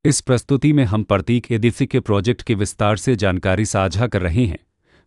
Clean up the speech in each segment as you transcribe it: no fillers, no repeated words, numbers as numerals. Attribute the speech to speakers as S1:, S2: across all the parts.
S1: इस प्रस्तुति में हम प्रतीक एडिफी के प्रोजेक्ट की विस्तार से जानकारी साझा कर रहे हैं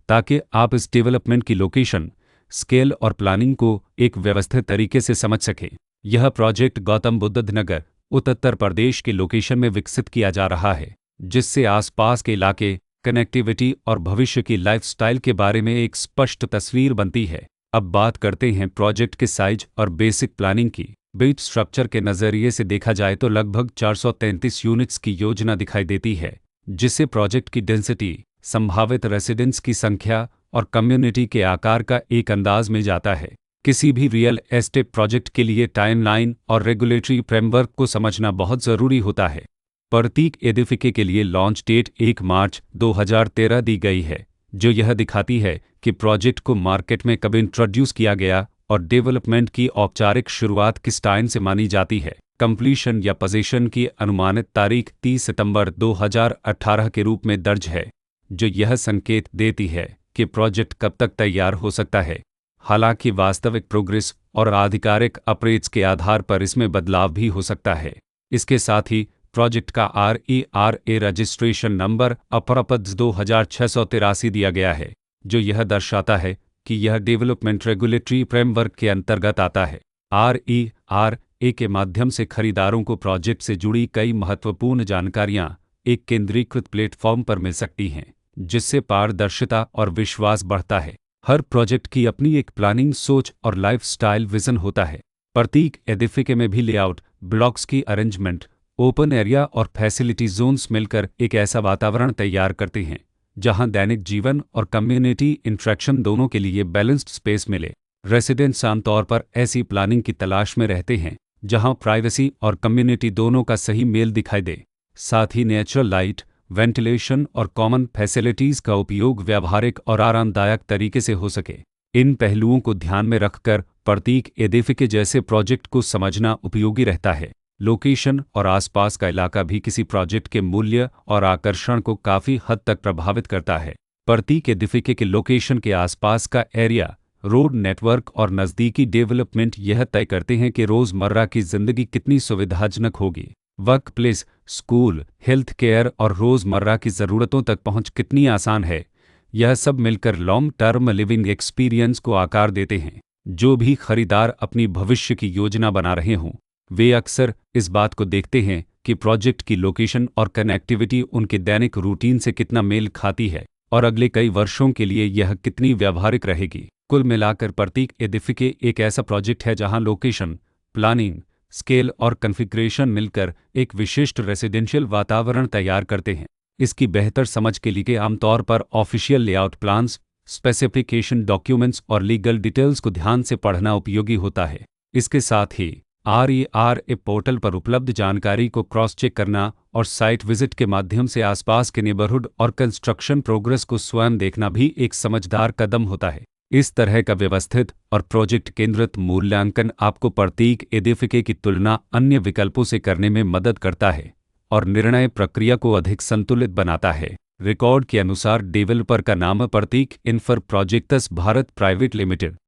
S1: ताकि आप इस डेवलपमेंट की लोकेशन, स्केल और प्लानिंग को एक व्यवस्थित तरीके से समझ सकें। यह प्रोजेक्ट गौतम बुद्ध नगर, उत्तर प्रदेश के लोकेशन में विकसित किया जा रहा है, जिससे आसपास के इलाके, कनेक्टिविटी और भविष्य की लाइफस्टाइल के बारे में एक स्पष्ट तस्वीर बनती है। अब बात करते हैं प्रोजेक्ट के साइज और बेसिक प्लानिंग की। बेट स्ट्रक्चर के नज़रिए से देखा जाए तो लगभग 433 यूनिट्स की योजना दिखाई देती है, जिससे प्रोजेक्ट की डेंसिटी, संभावित रेसिडेंट्स की संख्या और कम्युनिटी के आकार का एक अंदाज मिल जाता है। किसी भी रियल एस्टेट प्रोजेक्ट के लिए टाइमलाइन और रेगुलेटरी फ्रेमवर्क को समझना बहुत ज़रूरी होता है। प्रतीक एडिफी के लिए लॉन्च डेट 1 मार्च 2013 दी गई है, जो यह दिखाती है कि प्रोजेक्ट को मार्केट में कब इंट्रोड्यूस किया गया और डेवलपमेंट की औपचारिक शुरुआत किस टाइम से मानी जाती है। कंप्लीशन या पोजीशन की अनुमानित तारीख 30 सितंबर 2018 के रूप में दर्ज है, जो यह संकेत देती है कि प्रोजेक्ट कब तक तैयार हो सकता है। हालांकि वास्तविक प्रोग्रेस और आधिकारिक अप्रेज के आधार पर इसमें बदलाव भी हो सकता है। इसके साथ ही प्रोजेक्ट का RERA रजिस्ट्रेशन नंबर अपरपद्स 2683 दिया गया है, जो यह दर्शाता है कि यह डेवलपमेंट रेगुलेटरी फ्रेमवर्क के अंतर्गत आता है। RERA के माध्यम से खरीदारों को प्रोजेक्ट से जुड़ी कई महत्वपूर्ण जानकारियां एक केंद्रीकृत प्लेटफॉर्म पर मिल सकती हैं, जिससे पारदर्शिता और विश्वास बढ़ता है। हर प्रोजेक्ट की अपनी एक प्लानिंग सोच और लाइफस्टाइल विजन होता है। प्रतीक एडिफी में भी लेआउट, ब्लॉक्स की अरेंजमेंट, ओपन एरिया और फैसिलिटी जोन्स मिलकर एक ऐसा वातावरण तैयार करते हैं जहां दैनिक जीवन और कम्युनिटी इंटरेक्शन दोनों के लिए बैलेंस्ड स्पेस मिले। रेसिडेंट्स आमतौर पर ऐसी प्लानिंग की तलाश में रहते हैं जहां प्राइवेसी और कम्युनिटी दोनों का सही मेल दिखाई दे। साथ ही नेचुरल लाइट, वेंटिलेशन और कॉमन फैसिलिटीज़ का उपयोग व्यावहारिक और आरामदायक तरीके से हो सके। इन पहलुओं को ध्यान में रखकर प्रतीक एडिफी के जैसे प्रोजेक्ट को समझना उपयोगी रहता है। लोकेशन और आसपास का इलाका भी किसी प्रोजेक्ट के मूल्य और आकर्षण को काफ़ी हद तक प्रभावित करता है। प्रतीक एडिफी के लोकेशन के आसपास का एरिया, रोड नेटवर्क और नज़दीकी डेवलपमेंट यह तय करते हैं कि रोज़मर्रा की ज़िंदगी कितनी सुविधाजनक होगी। Work place, school, health care और रोज़मर्रा की ज़रूरतों तक पहुंच कितनी आसान है। यह सब मिलकर लॉन्ग टर्म लिविंग एक्सपीरियंस को आकार देते हैं। जो भी खरीदार अपनी भविष्य की योजना बना रहे हों, वे अक्सर इस बात को देखते हैं कि प्रोजेक्ट की लोकेशन और कनेक्टिविटी उनके दैनिक रूटीन से कितना मेल खाती है और अगले कई वर्षों के लिए यह कितनी व्यावहारिक रहेगी। कुल मिलाकर प्रतीक एडिफी एक ऐसा प्रोजेक्ट है जहां लोकेशन, प्लानिंग, स्केल और कॉन्फ़िगरेशन मिलकर एक विशिष्ट रेसिडेंशियल वातावरण तैयार करते हैं। इसकी बेहतर समझ के लिए आमतौर पर official layout plans, specification documents और लीगल डिटेल्स को ध्यान से पढ़ना उपयोगी होता है। इसके साथ ही RERA पोर्टल पर उपलब्ध जानकारी को क्रॉस चेक करना और साइट विजिट के माध्यम से आसपास के नेबरहुड और कंस्ट्रक्शन प्रोग्रेस को स्वयं देखना भी एक समझदार कदम होता है। इस तरह का व्यवस्थित और प्रोजेक्ट केंद्रित मूल्यांकन आपको प्रतीक एडिफी की तुलना अन्य विकल्पों से करने में मदद करता है और निर्णय प्रक्रिया को अधिक संतुलित बनाता है। रिकॉर्ड के अनुसार डेवलपर का नाम Prateek infra projects Bharat private limited